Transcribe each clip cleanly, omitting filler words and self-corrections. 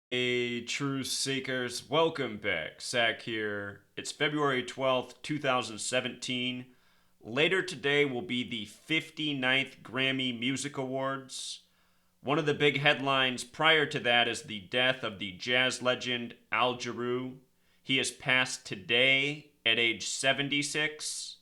Hey, truth seekers, welcome back. Zach here. It's February 12th, 2017. Later today will be the 59th Grammy Music Awards. One of the big headlines prior to that is the death of the jazz legend Jarreau. He has passed today at age 76.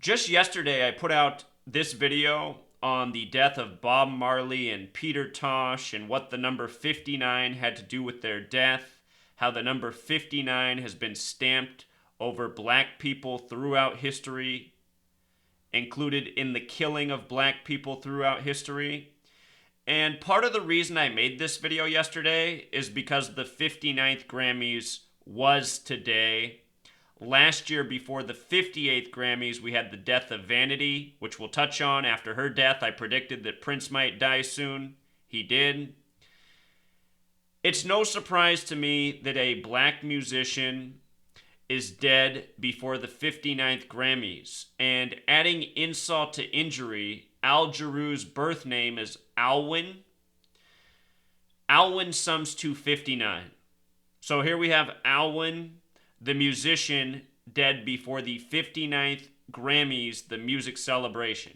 Just yesterday, I put out this video on the death of Bob Marley and Peter Tosh and what the number 59 had to do with their death, how the number 59 has been stamped over black people throughout history, included in the killing of black people throughout history. And part of the reason I made this video yesterday is because the 59th Grammys was today. Last year, before the 58th Grammys, we had the death of Vanity, which we'll touch on. After her death, I predicted that Prince might die soon. He did. It's no surprise to me that a black musician is dead before the 59th Grammys. And adding insult to injury, Jarreu's birth name is Alwyn. Alwyn sums to 59. So here we have Alwyn, the musician, dead before the 59th Grammys, the music celebration.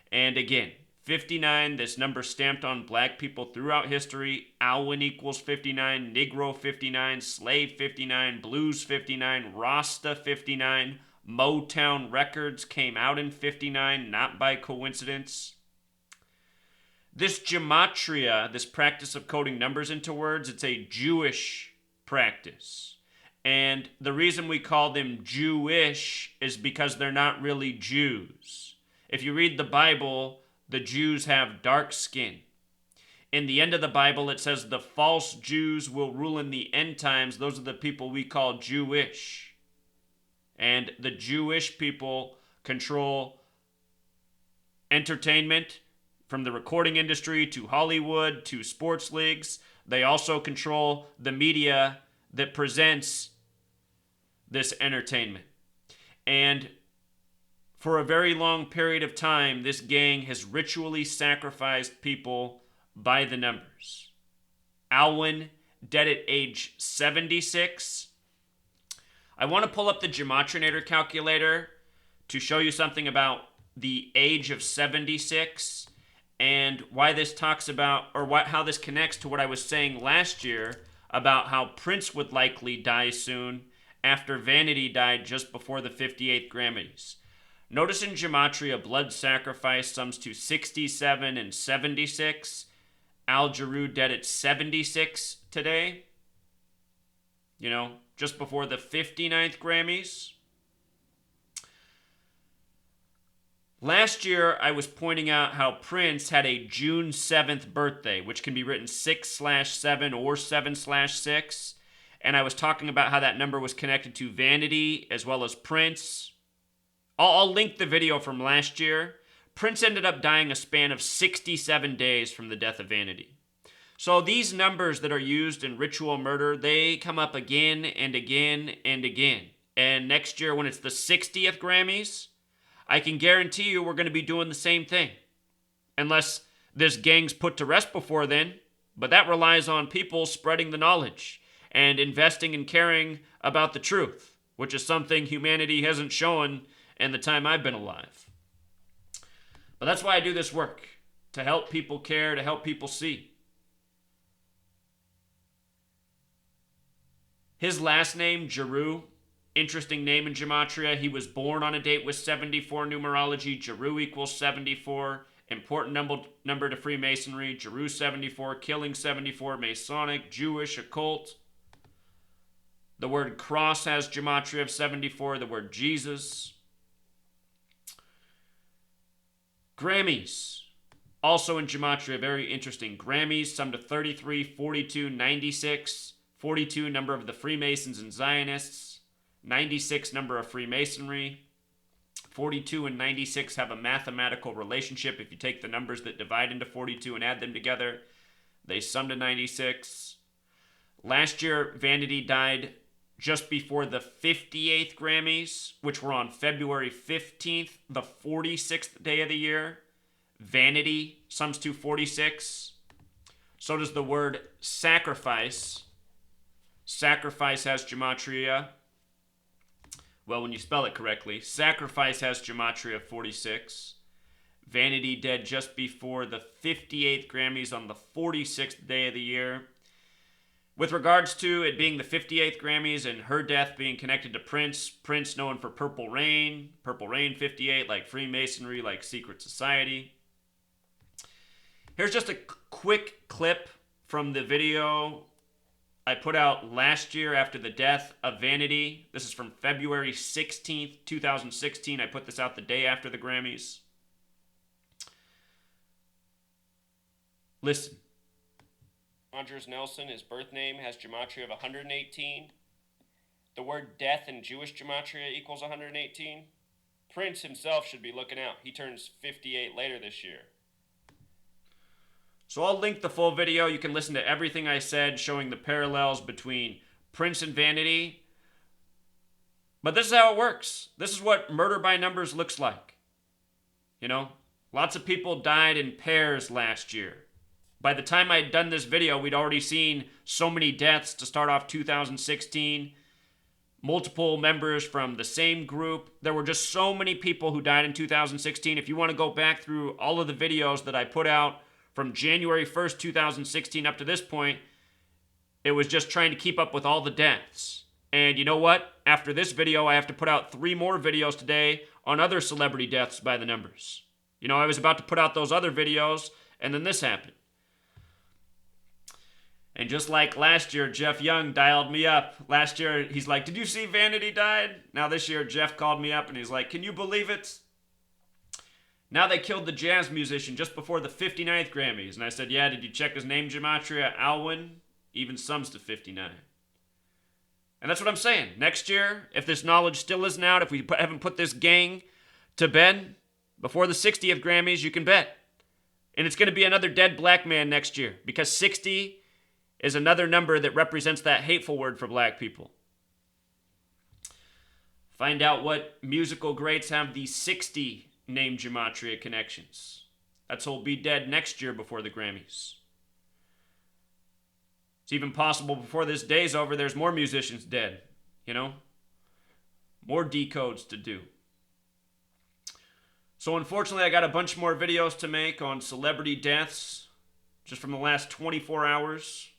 And again, 59, this number stamped on black people throughout history. Alwyn equals 59, Negro 59, Slave 59, Blues 59, Rasta 59. Motown Records came out in 59, not by coincidence. This gematria, this practice of coding numbers into words, it's a Jewish practice. And the reason we call them Jewish is because they're not really Jews. If you read the Bible, the Jews have dark skin. In the end of the Bible, it says the false Jews will rule in the end times. Those are the people we call Jewish. And the Jewish people control entertainment, from the recording industry to Hollywood to sports leagues. They also control the media that presents this entertainment. And for a very long period of time, this gang has ritually sacrificed people by the numbers. Alwyn, dead at age 76. I want to pull up the Gematrinator calculator to show you something about the age of 76 and why this talks about, or how this connects to what I was saying last year about how Prince would likely die soon after Vanity died just before the 58th Grammys. Notice in Gematria, blood sacrifice sums to 67 and 76. Jarreau dead at 76 today. You know, just before the 59th Grammys. Last year, I was pointing out how Prince had a June 7th birthday, which can be written 6/7 or 7/6. And I was talking about how that number was connected to Vanity as well as Prince. I'll link the video from last year. Prince ended up dying a span of 67 days from the death of Vanity. So these numbers that are used in ritual murder, they come up again and again and again. And next year, when it's the 60th Grammys, I can guarantee you we're going to be doing the same thing. Unless this gang's put to rest before then. But that relies on people spreading the knowledge and investing and caring about the truth, which is something humanity hasn't shown in the time I've been alive. But that's why I do this work, to help people care, to help people see. His last name, Jarreu, interesting name in Gematria. He was born on a date with 74 numerology. Jarreu equals 74. Important number to Freemasonry. Jarreu 74, killing 74, Masonic, Jewish, occult. The word cross has Gematria of 74. The word Jesus. Grammys. Also in Gematria, very interesting. Grammys sum to 33, 42, 96. 42, number of the Freemasons and Zionists. 96, number of Freemasonry. 42 and 96 have a mathematical relationship. If you take the numbers that divide into 42 and add them together, they sum to 96. Last year, Vanity died just before the 58th Grammys, which were on February 15th, the 46th day of the year. Vanity sums to 46. So does the word sacrifice. Sacrifice has gematria. Well, when you spell it correctly, sacrifice has gematria 46. Vanity dead just before the 58th Grammys on the 46th day of the year. With regards to it being the 58th Grammys and her death being connected to Prince, Prince known for Purple Rain 58, like Freemasonry, like Secret Society. Here's just a quick clip from the video I put out last year after the death of Vanity. This is from February 16th, 2016. I put this out the day after the Grammys. Listen. Andres Nelson, his birth name, has gematria of 118. The word death in Jewish gematria equals 118. Prince himself should be looking out. He turns 58 later this year. So I'll link the full video. You can listen to everything I said showing the parallels between Prince and Vanity. But this is how it works. This is what murder by numbers looks like. You know, lots of people died in pairs last year. By the time I'd done this video, we'd already seen so many deaths to start off 2016. Multiple members from the same group. There were just so many people who died in 2016. If you want to go back through all of the videos that I put out from January 1st, 2016 up to this point, it was just trying to keep up with all the deaths. And you know what? After this video, I have to put out 3 more videos today on other celebrity deaths by the numbers. You know, I was about to put out those other videos, and then this happened. And just like last year, Jeff Young dialed me up. Last year, he's like, did you see Vanity died? Now this year, Jeff called me up and he's like, can you believe it? Now they killed the jazz musician just before the 59th Grammys. And I said, yeah, did you check his name gematria? Alwyn even sums to 59. And that's what I'm saying. Next year, if this knowledge still isn't out, if we haven't put this gang to bed before the 60th Grammys, you can bet. And it's going to be another dead black man next year because 60 is another number that represents that hateful word for black people. Find out what musical greats have the 60 name gematria connections. That's who'll be dead next year before the Grammys. It's even possible before this day's over, there's more musicians dead, you know? More decodes to do. So unfortunately, I got a bunch more videos to make on celebrity deaths just from the last 24 hours.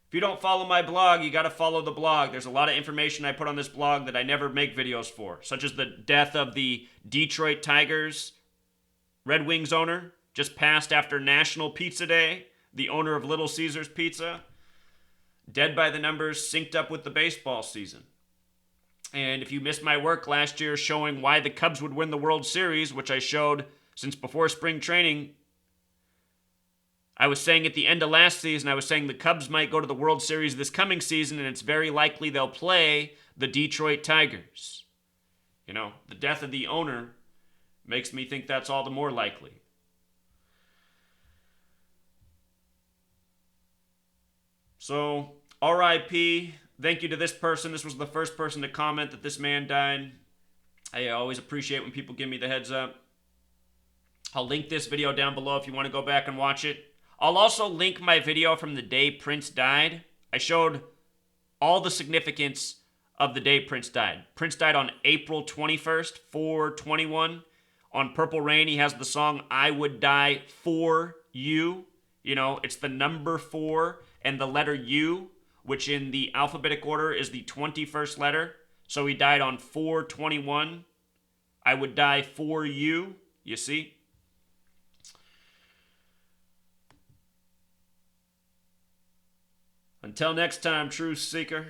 If you don't follow my blog, you got to follow the blog. There's a lot of information I put on this blog that I never make videos for, such as the death of the Detroit Tigers Red Wings owner, just passed after National Pizza Day, the owner of Little Caesars Pizza, dead by the numbers, synced up with the baseball season. And if you missed my work last year showing why the Cubs would win the World Series, which I showed since before spring training, I was saying at the end of last season, I was saying the Cubs might go to the World Series this coming season, and it's very likely they'll play the Detroit Tigers. You know, the death of the owner makes me think that's all the more likely. So, R.I.P. Thank you to this person. This was the first person to comment that this man died. I always appreciate when people give me the heads up. I'll link this video down below if you want to go back and watch it. I'll also link my video from the day Prince died. I showed all the significance of the day Prince died. Prince died on April 21st, 4/21. On Purple Rain, he has the song, I Would Die For You. You know, it's the number 4 and the letter U, which in the alphabetic order is the 21st letter. So he died on 4/21. I would die for you, you see? Until next time, truth seeker.